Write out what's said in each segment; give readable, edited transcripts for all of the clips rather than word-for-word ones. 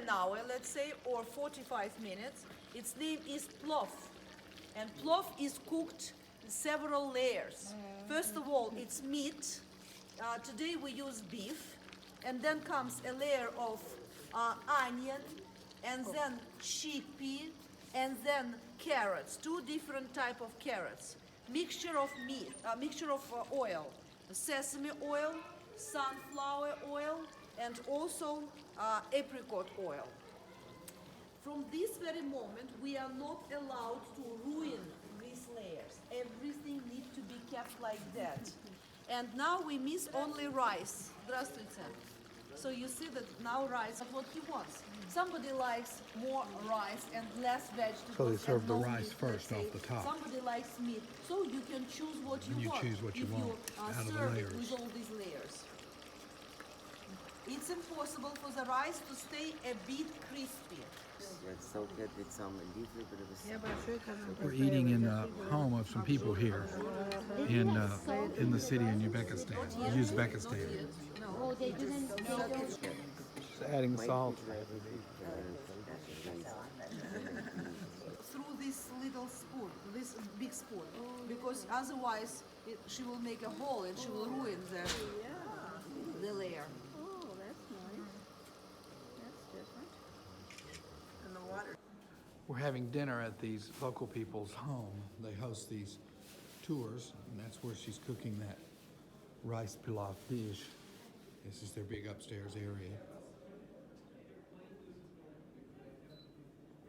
an hour, let's say, or 45 minutes. Its name is plov. And plov is cooked in several layers. First of all, it's meat. Today we use beef. And then comes a layer of onion, and then chickpea, and then carrots, two different type of carrots. Mixture of meat, mixture of oil, sesame oil, sunflower oil, and also apricot oil. From this very moment, we are not allowed to ruin these layers. Everything needs to be kept like that. And now we miss only rice. Здравствуйте. So you see that now rice is what he wants. Somebody likes more rice and less vegetables. So they serve the no rice meat, first let's off the say. top. Somebody likes meat. So you can choose what you want. You choose what you want out of the serve it layers. with all these layers. It's impossible for the rice to stay a bit crispy. It's so good with some leaf, a bit of a We're eating in the home of some people here in the city in Uzbekistan. Oh, they didn't. Just adding salt. Through this little spoon, this big spoon, because otherwise she will make a hole and she will ruin the layer. Oh, that's nice. That's different. And the water. We're having dinner at these local people's home. They host these tours, and that's where she's cooking that rice pilaf dish. This is their big upstairs area.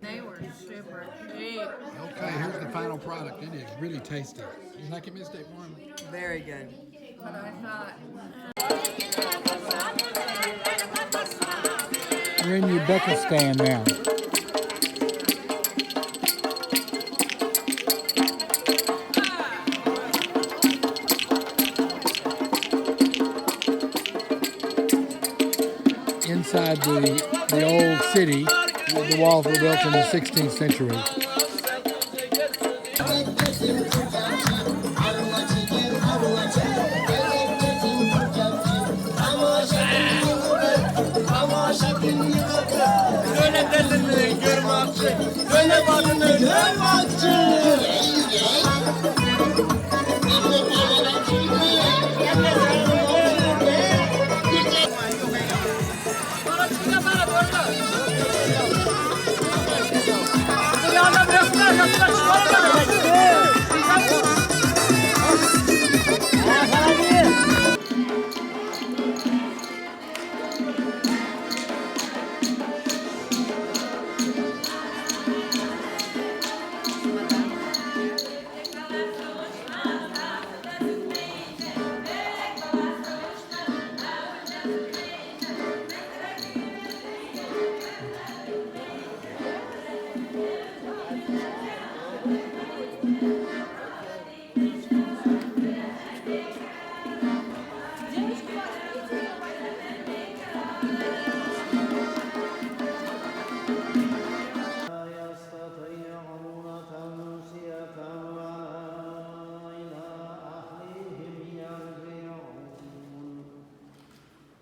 They were super cheap. Okay, here's the final product. It is really tasty. You like it, Miss Dave Warren? Very good. But I thought, We're in Uzbekistan now. Inside the old city, the walls were built in the 16th century.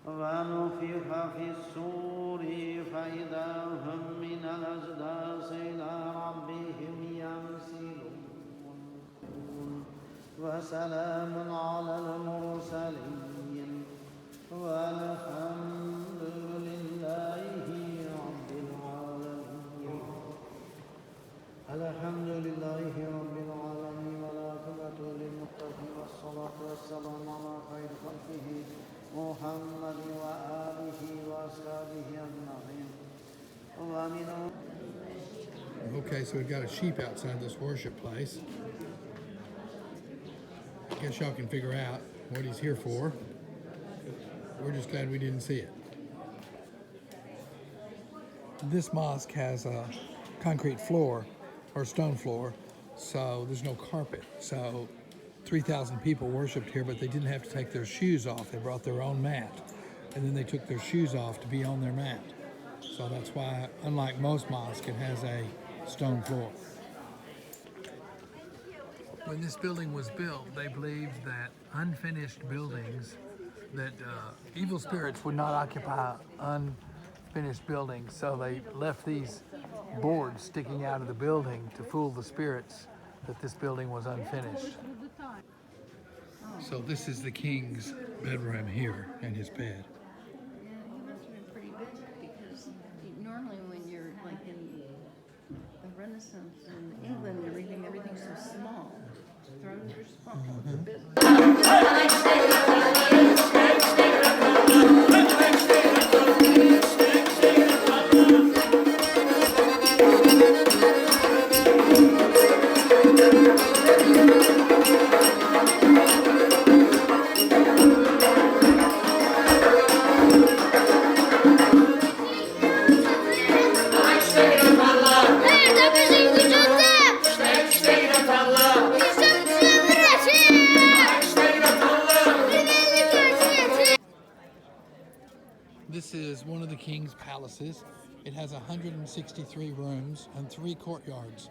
ونفخ في الصور فإذا هم من الأجداث إلى ربهم ينسلون وسلام على المرسلين والحمد لله رب العالمين. الحمد لله رب العالمين والعاقبة للمتقين والصلاة والسلام على خير خلقه محمد وآله وأصحابه أجمعين. Okay, so we've got a sheep outside this worship place. I guess y'all can figure out what he's here for. We're just glad we didn't see it. This mosque has a concrete floor or stone floor, so there's no carpet. So 3,000 people worshiped here, but they didn't have to take their shoes off. They brought their own mat, and then they took their shoes off to be on their mat. So that's why, unlike most mosques, it has a stone floor. When this building was built, they believed that unfinished buildings, that evil spirits would not occupy finished building, so they left these boards sticking out of the building to fool the spirits that this building was unfinished. So this is the king's bedroom here and his bed. Yeah, he must have been pretty big because normally when you're like in the Renaissance in England, everything's so small. Thrones are small. It's a bit. This is one of the king's palaces. It has 163 rooms and 3 courtyards.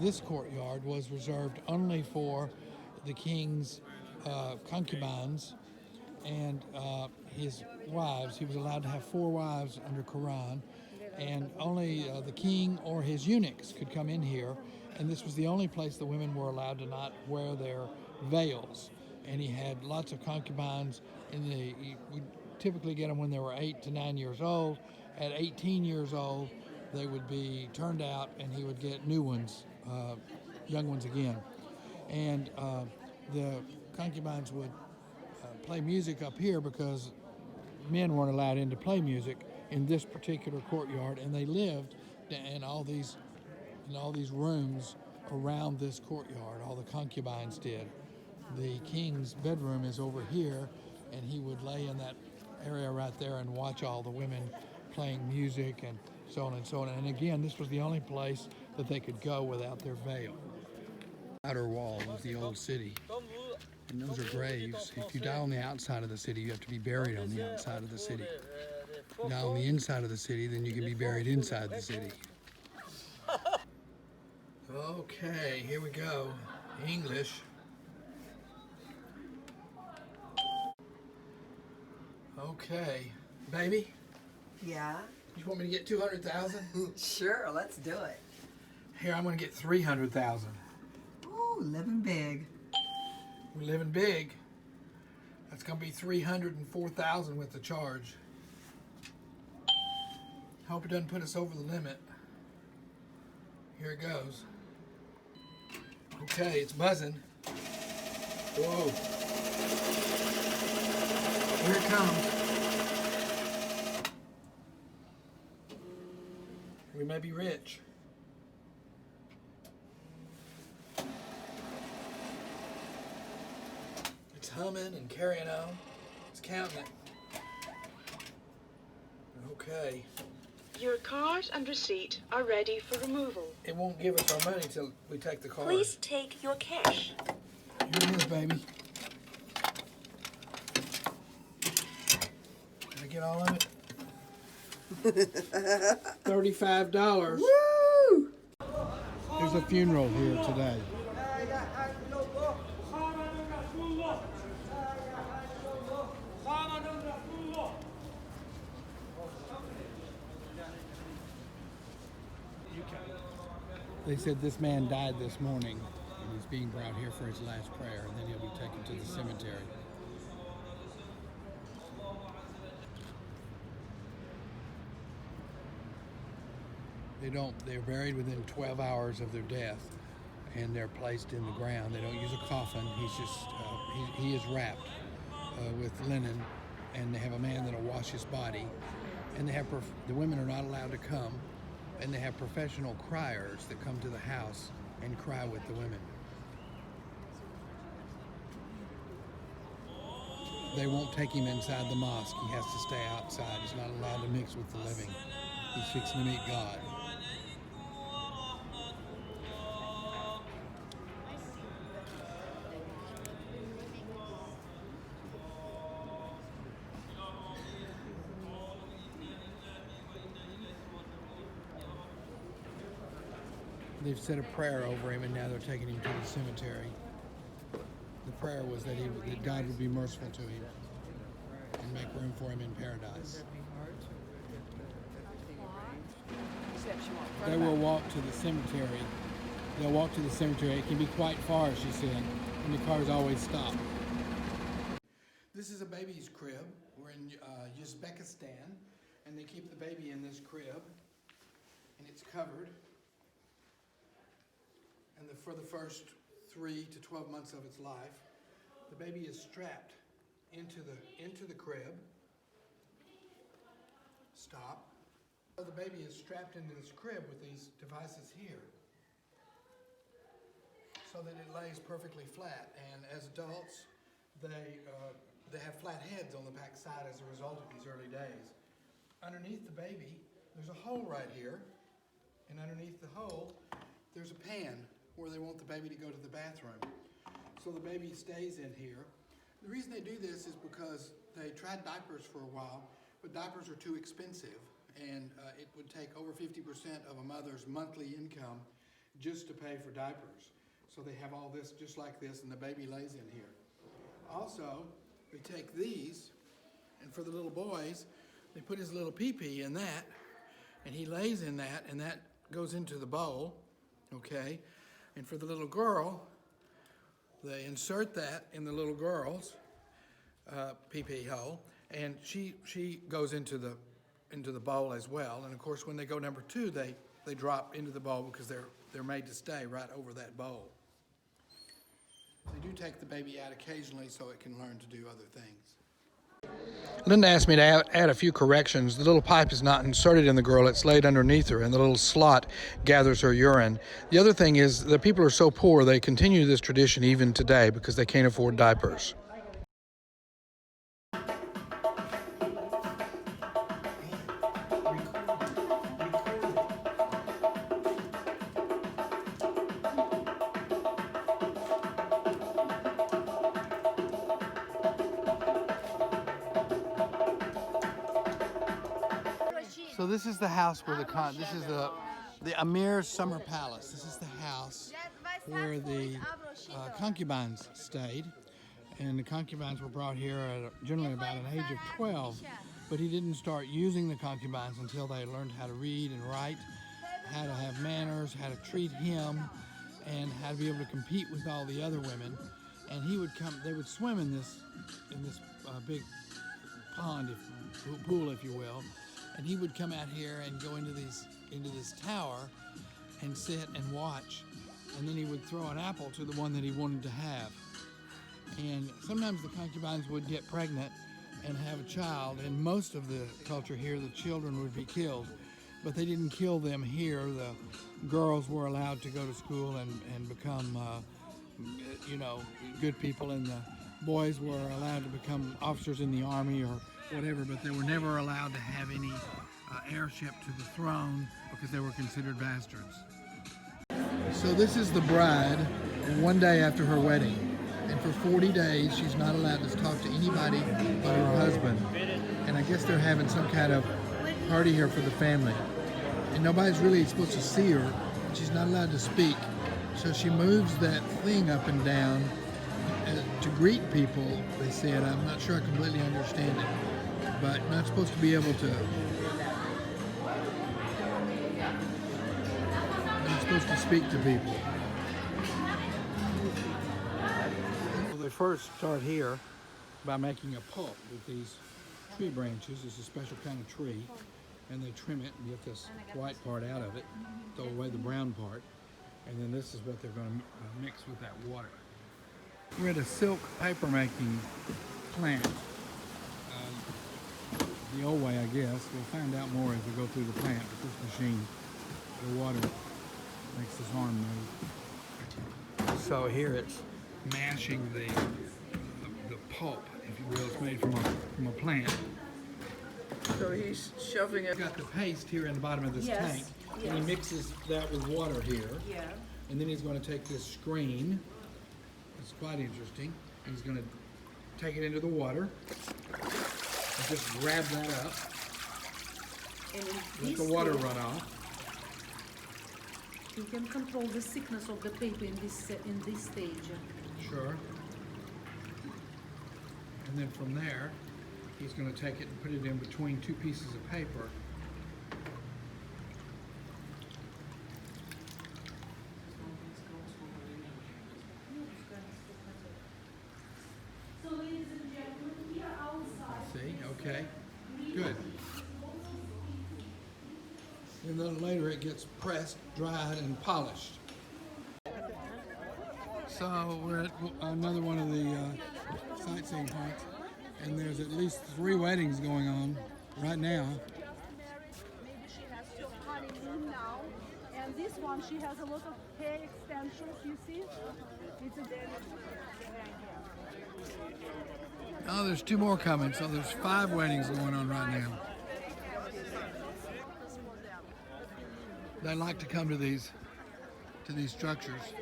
This courtyard was reserved only for the king's concubines and his wives. He was allowed to have 4 wives under Quran, and only the king or his eunuchs could come in here. And this was the only place the women were allowed to not wear their veils. And he had lots of concubines. He would typically get them when they were 8 to 9 years old. At 18 years old, they would be turned out, and he would get new ones, young ones again. And the concubines would play music up here because men weren't allowed in to play music in this particular courtyard, and they lived in all these rooms around this courtyard. All the concubines did. The king's bedroom is over here, and he would lay in that area right there and watch all the women playing music and so on and so on. And again, this was the only place that they could go without their veil. Outer wall of the old city, and those are graves. If you die on the outside of the city, you have to be buried on the outside of the city. If you die on the inside of the city, then you can be buried inside the city. Okay, here we go. English. Okay, baby, Yeah, you want me to get 200,000? sure, let's do it. Here, I'm going to get 300,000. Ooh, living big. We're living big. That's going to be 304,000 with the charge. Hope it doesn't put us over the limit. Here it goes. Okay, it's buzzing. Whoa. Here it comes. We may be rich. It's humming and carrying on. It's counting it. Okay. Your card and receipt are ready for removal. It won't give us our money till we take the card. Please take your cash. Here it is, baby. Did I get all of it? $35. Woo! There's a funeral here today. They said this man died this morning, and he's being brought here for his last prayer, and then he'll be taken to the cemetery. They're buried within 12 hours of their death, and they're placed in the ground. They don't use a coffin. He's just, he is wrapped with linen, and they have a man that'll wash his body, and they have, the women are not allowed to come, and they have professional criers that come to the house and cry with the women. They won't take him inside the mosque. He has to stay outside. He's not allowed to mix with the living. He's fixing to meet God. They've said a prayer over him, and now they're taking him to the cemetery. The prayer was that that God would be merciful to him and make room for him in paradise. they will walk to the cemetery. They'll walk to the cemetery. It can be quite far, she said, and the cars always stop. This is a baby's crib. We're in Uzbekistan, and they keep the baby in this crib, and it's covered. And for the first 3 to 12 months of its life, the baby is strapped into the crib. Stop. So the baby is strapped into this crib with these devices here, so that it lays perfectly flat. And as adults, they have flat heads on the back side as a result of these early days. Underneath the baby, there's a hole right here, and underneath the hole, there's a pan where they want the baby to go to the bathroom. So the baby stays in here. The reason they do this is because they tried diapers for a while, but diapers are too expensive, and it would take over 50% of a mother's monthly income just to pay for diapers. So they have all this just like this, and the baby lays in here. Also, they take these, and for the little boys, they put his little pee-pee in that, and he lays in that, and that goes into the bowl, okay? And for the little girl, they insert that in the little girl's pee-pee hole, and she goes into the bowl as well. And of course, when they go number 2, they drop into the bowl because they're made to stay right over that bowl. They do take the baby out occasionally so it can learn to do other things. Linda asked me to add a few corrections. The little pipe is not inserted in the girl, it's laid underneath her, and the little slot gathers her urine. The other thing is the people are so poor they continue this tradition even today because they can't afford diapers. So this is the house where this is the Amir's summer palace. This is the house where the concubines stayed, and the concubines were brought here at generally about an age of 12. But he didn't start using the concubines until they learned how to read and write, how to have manners, how to treat him, and how to be able to compete with all the other women. And he would come. They would swim in this big pond, pool, if you will. And he would come out here and go into this tower and sit and watch. And then he would throw an apple to the one that he wanted to have. And sometimes the concubines would get pregnant and have a child. In most of the culture here, the children would be killed. But they didn't kill them here. The girls were allowed to go to school and become, good people. And the boys were allowed to become officers in the army or whatever, but they were never allowed to have any heirship to the throne because they were considered bastards. So this is the bride one day after her wedding, and for 40 days she's not allowed to talk to anybody but her husband. And I guess they're having some kind of party here for the family, and nobody's really supposed to see her. She's not allowed to speak, so she moves that thing up and down to greet people. They said, I'm not sure I completely understand it, but not supposed to be able to. Not supposed to speak to people. Well, they first start here by making a pulp with these tree branches. It's a special kind of tree, and they trim it and get this white part out of it, throw away the brown part, and then this is what they're going to mix with that water. We're at a silk paper making plant. The old way, I guess. We'll find out more as we go through the plant. But this machine, the water makes this arm move. So here it's mashing the pulp, if you will. It's made from a plant. So he's shoving it. He's got the paste here in the bottom of this tank, and he mixes that with water here. Yeah. And then he's going to take this screen. It's quite interesting. He's going to take it into the water. And just grab that up. And Let the water run off. You can control the thickness of the paper in this stage. Sure. And then from there, he's going to take it and put it in between two pieces of paper. gets pressed, dried, and polished. So we're at another one of the sightseeing points, and there's at least 3 weddings going on right now. Maybe she has her honeymoon now. And this one, she has a lot of hair extensions, you see? It's a Oh, there's 2 more coming, so there's 5 weddings going on right now. They like to come to these structures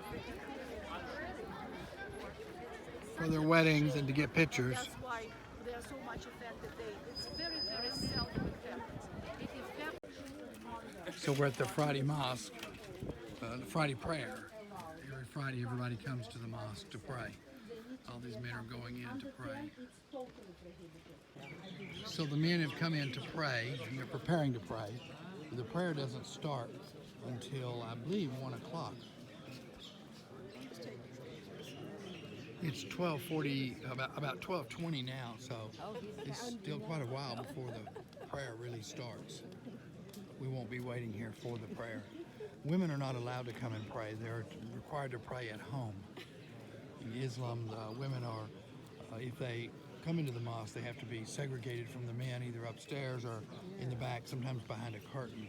for their weddings and to get pictures. That's why they are so much affected. It's very, very seldom affected. So we're at the Friday mosque, the Friday prayer. Every Friday, everybody comes to the mosque to pray. All these men are going in to pray. So the men have come in to pray, and they're preparing to pray. The prayer doesn't start until, I believe, 1 o'clock. It's 12:40, about 12:20 now, so it's still quite a while before the prayer really starts. We won't be waiting here for the prayer. Women are not allowed to come and pray. They're required to pray at home. In Islam, women are, if they come into the mosque, they have to be segregated from the men, either upstairs or in the back, sometimes behind a curtain.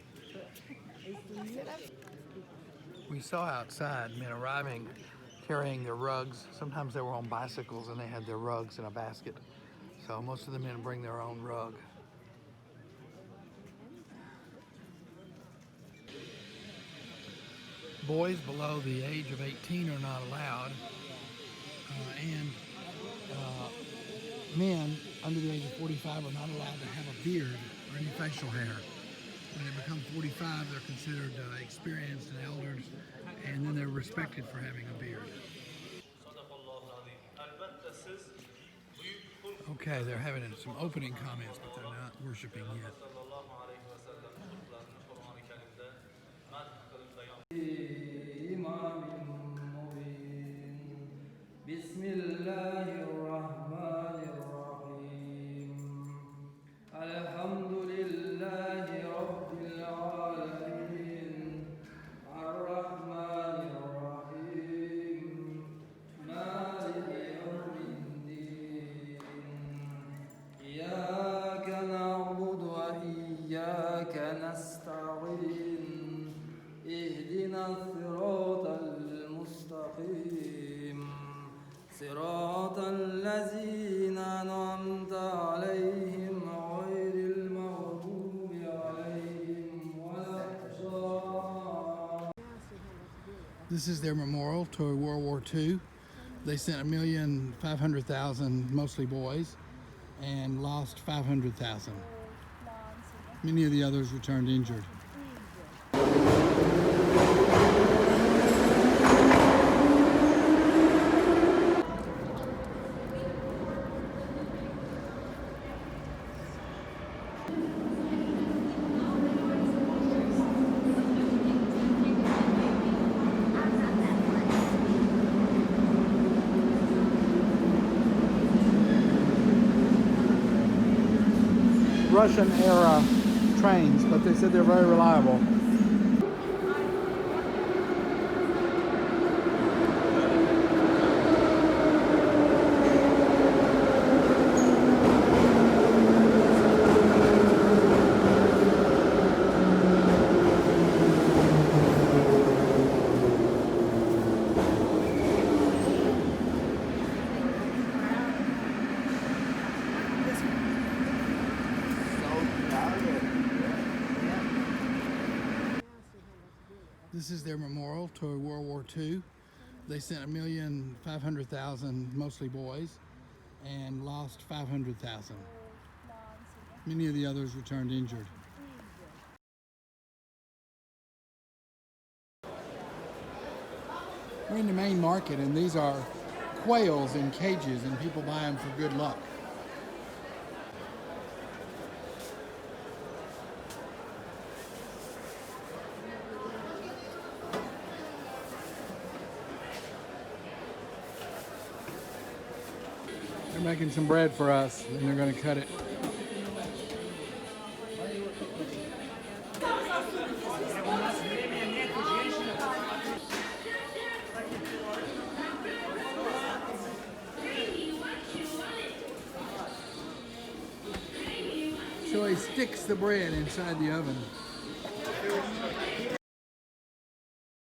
We saw outside men arriving, carrying their rugs. Sometimes they were on bicycles and they had their rugs in a basket. So most of the men bring their own rug. Boys below the age of 18 are not allowed, and men under the age of 45 are not allowed to have a beard or any facial hair. When they become 45, they're considered experienced and elders, and then they're respected for having a beard. Okay, they're having some opening comments, but they're not worshiping yet. بسم الله الرحمن الرحيم الحمد لله رب العالمين الرحمن الرحيم مالك يوم الدين إياك نعبد وإياك نستعين اهدنا الصراط المستقيم صراط الذين أنعمت عليهم غير المغضوب عليهم ولا الضالين. This is their memorial to World War II. They sent 1,500,000, mostly boys, and lost 500,000. Many of the others returned injured. Russian era trains, but they said they're very reliable. This is their memorial to World War II. They sent 1,500,000, mostly boys, and lost 500,000. Many of the others returned injured. We're in the main market, and these are quails in cages, and people buy them for good luck. They're making some bread for us, and they're going to cut it. he sticks the bread inside the oven.